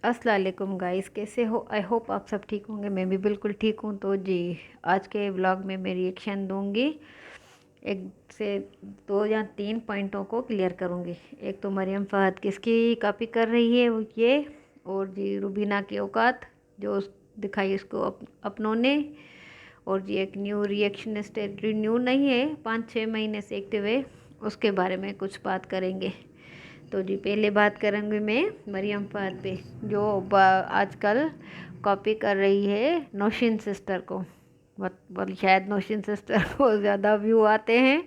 अस्सलाम वालेकुम गाइस, कैसे हो? आई होप आप सब ठीक होंगे। मैं भी बिल्कुल ठीक हूँ। तो जी, आज के व्लॉग में मैं रिएक्शन दूंगी। एक से दो या तीन पॉइंटों को क्लियर करूंगी। एक तो मरियम फहद किसकी कॉपी कर रही है ये, और जी रुबीना की औकात जो दिखाई उसको अपनों ने। और जी एक न्यू रिएक्शन स्टेटरी, न्यू नहीं है, 5-6 महीने से एक्टिव है, उसके बारे में कुछ बात करेंगे। तो जी पहले बात करेंगे मैं मरियम फहद पे, जो आजकल कॉपी कर रही है नौशीन सिस्टर को। शायद नौशीन सिस्टर को ज़्यादा व्यू आते हैं,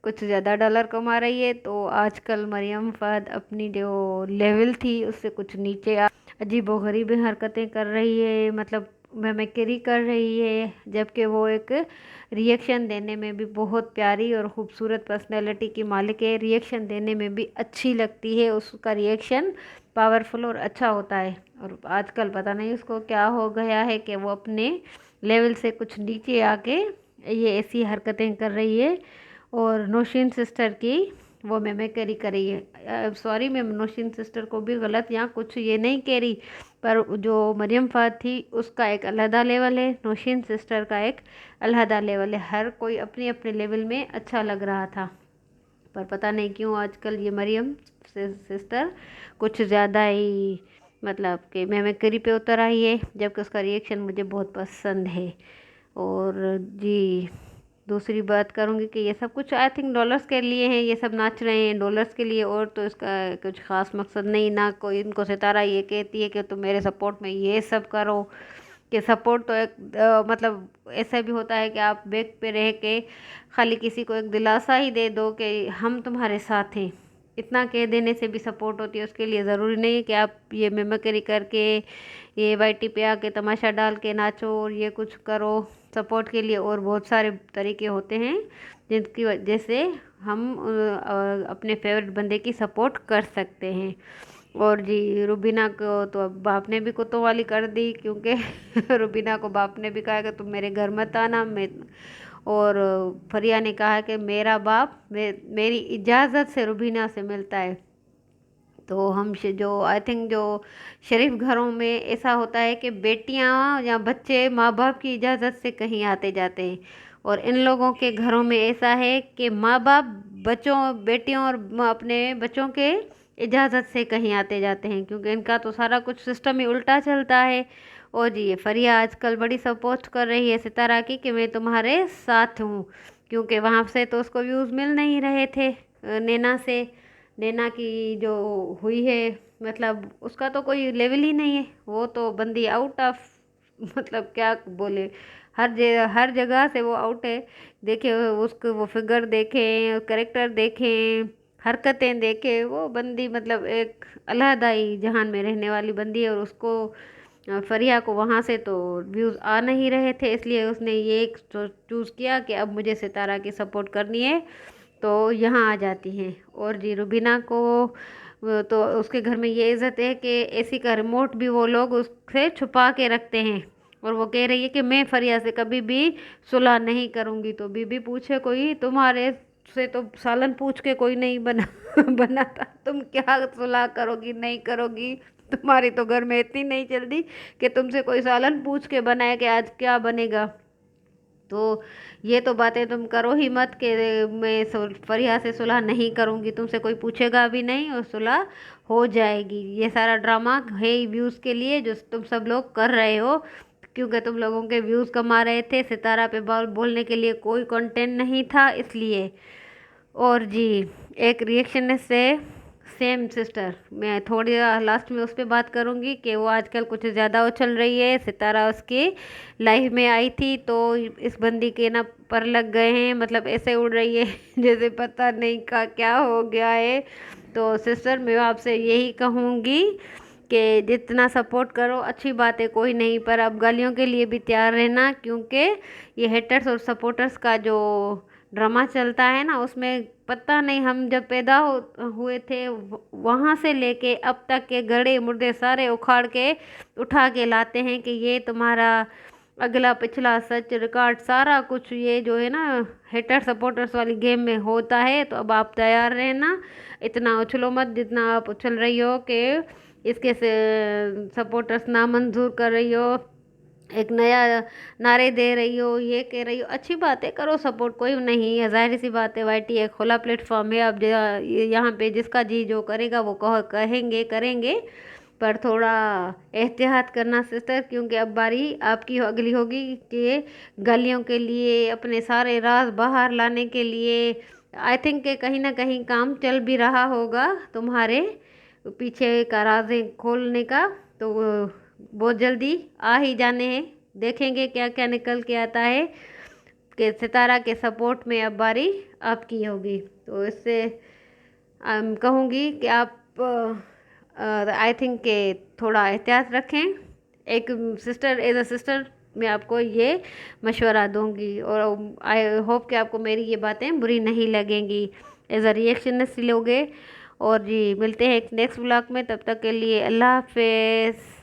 कुछ ज़्यादा डॉलर कमा रही है। तो आजकल मरियम फहद अपनी जो लेवल थी उससे कुछ नीचे अजीबोगरीब हरकतें कर रही है, मतलब मिमिक्री कर रही है। जबकि वो एक रिएक्शन देने में भी बहुत प्यारी और ख़ूबसूरत पर्सनैलिटी की मालिक है, रिएक्शन देने में भी अच्छी लगती है, उसका रिएक्शन पावरफुल और अच्छा होता है। और आजकल पता नहीं उसको क्या हो गया है कि वो अपने लेवल से कुछ नीचे आके ये ऐसी हरकतें कर रही है। और नौशीन सिस्टर की वो मिमिक्री कर रही है। सॉरी, मैं नौशीन सिस्टर को भी गलत यहाँ कुछ ये नहीं कह रही, पर जो मरियम फहद थी उसका एक अलहदा लेवल है, नौशीन सिस्टर का एक अलहदा लेवल है। हर कोई अपने अपने लेवल में अच्छा लग रहा था, पर पता नहीं क्यों आजकल ये मरियम सिस्टर कुछ ज़्यादा ही मतलब कि मिमिक्री पे उतर आई है, जबकि उसका रिएक्शन मुझे बहुत पसंद है। और जी दूसरी बात करूँगी कि ये सब कुछ आई थिंक डॉलर्स के लिए हैं, ये सब नाच रहे हैं डॉलर्स के लिए, और तो इसका कुछ ख़ास मकसद नहीं। ना कोई इनको सितारा ये कहती है कि तुम मेरे सपोर्ट में ये सब करो, कि सपोर्ट तो एक मतलब ऐसा भी होता है कि आप बैक पे रह के खाली किसी को एक दिलासा ही दे दो कि हम तुम्हारे साथ हैं, इतना कह देने से भी सपोर्ट होती है। उसके लिए ज़रूरी नहीं है कि आप ये मिमिक्री करके ये वाईटी पे आके तमाशा डाल के नाचो और ये कुछ करो। सपोर्ट के लिए और बहुत सारे तरीके होते हैं जिनकी वजह से हम अपने फेवरेट बंदे की सपोर्ट कर सकते हैं। और जी रुबीना को तो अब बाप ने भी कोतवाली कर दी, क्योंकि रुबीना को बाप ने भी कहा कि तुम मेरे घर मत आना। मैं और फरिया ने कहा कि मेरा बाप मेरी इजाज़त से रुबीना से मिलता है। तो हम जो आई थिंक जो शरीफ घरों में ऐसा होता है कि बेटियां या बच्चे माँ बाप की इजाज़त से कहीं आते जाते हैं, और इन लोगों के घरों में ऐसा है कि माँ बाप बच्चों बेटियों और अपने बच्चों के इजाज़त से कहीं आते जाते हैं, क्योंकि इनका तो सारा कुछ सिस्टम ही उल्टा चलता है। और जी ये फरिया आजकल बड़ी सपोर्ट कर रही है सितारा की कि मैं तुम्हारे साथ हूँ, क्योंकि वहाँ से तो उसको व्यूज़ मिल नहीं रहे थे। नैना से, नैना की जो हुई है, मतलब उसका तो कोई लेवल ही नहीं है, वो तो बंदी आउट ऑफ मतलब क्या बोले, हर जगह से वो आउट है। देखे उसको, वो फिगर देखें, करेक्टर देखें, हरकतें देखें, वो बंदी मतलब एक अलहदा ही जहान में रहने वाली बंदी है। और उसको फरिया को वहाँ से तो व्यूज़ आ नहीं रहे थे, इसलिए उसने ये एक चूज़ किया कि अब मुझे सितारा की सपोर्ट करनी है, तो यहाँ आ जाती हैं। और जी रुबीना को तो उसके घर में ये इज़्ज़त है कि एसी का रिमोट भी वो लोग उससे छुपा के रखते हैं। और वो कह रही है कि मैं फरिया से कभी भी सुलह नहीं करूँगी। तो बीबी पूछे कोई, तुम्हारे से तो सालन पूछ के कोई नहीं बना बनाता, तुम क्या सुलह करोगी नहीं करोगी? तुम्हारी तो घर में इतनी नहीं चलती कि तुमसे कोई सालन पूछ के बनाए कि आज क्या बनेगा। तो ये तो बातें तुम करो ही मत कि मैं फरिया से सुलह नहीं करूँगी, तुमसे कोई पूछेगा भी नहीं और सुलह हो जाएगी। ये सारा ड्रामा है ही व्यूज़ के लिए जो तुम सब लोग कर रहे हो, क्योंकि तुम लोगों के व्यूज़ कमा रहे थे, सितारा पे बोलने के लिए कोई कंटेंट नहीं था इसलिए। और जी एक रिएक्शन से सेम सिस्टर, मैं थोड़ी लास्ट में उस पर बात करूँगी कि वो आजकल कुछ ज़्यादा उछल रही है। सितारा उसकी लाइफ में आई थी तो इस बंदी के ना पर लग गए हैं, मतलब ऐसे उड़ रही है जैसे पता नहीं का क्या हो गया है। तो सिस्टर मैं आपसे यही कहूँगी कि जितना सपोर्ट करो अच्छी बात है, कोई नहीं, पर अब गालियों के लिए भी तैयार रहना, क्योंकि ये हेटर्स और सपोर्टर्स का जो ड्रामा चलता है ना, उसमें पता नहीं हम जब पैदा हुए थे वहाँ से लेके अब तक के गड़े मुर्दे सारे उखाड़ के उठा के लाते हैं कि ये तुम्हारा अगला पिछला सच रिकॉर्ड सारा कुछ ये जो है ना हेटर सपोर्टर्स वाली गेम में होता है। तो अब आप तैयार रहना, इतना उछलो मत जितना आप उछल रही हो कि इसके सपोर्टर्स नामंजूर कर रही हो, एक नया नारे दे रही हो, ये कह रही हो, अच्छी बात है, करो सपोर्ट, कोई नहीं है, जाहिर सी बात है, वाईटी एक खुला प्लेटफॉर्म है। अब यहाँ पे जिसका जी जो करेगा वो कहेंगे करेंगे, पर थोड़ा एहतियात करना सिस्टर, क्योंकि अब बारी आपकी अगली होगी कि गलियों के लिए अपने सारे राज बाहर लाने के लिए आई थिंक कि कहीं ना कहीं काम चल भी रहा होगा तुम्हारे पीछे का राजें खोलने का। तो बहुत जल्दी आ ही जाने हैं, देखेंगे क्या क्या निकल के आता है कि सितारा के सपोर्ट में अब बारी आपकी होगी। तो इससे कहूँगी कि आप आई थिंक के थोड़ा एहतियात रखें। एक सिस्टर, एज अ सिस्टर मैं आपको ये मशवरा दूंगी, और आई होप कि आपको मेरी ये बातें बुरी नहीं लगेंगी, एज अ रिएक्शन लोगे। और जी मिलते हैं एक नेक्स्ट ब्लॉग में, तब तक के लिए अल्लाह हाफिज़।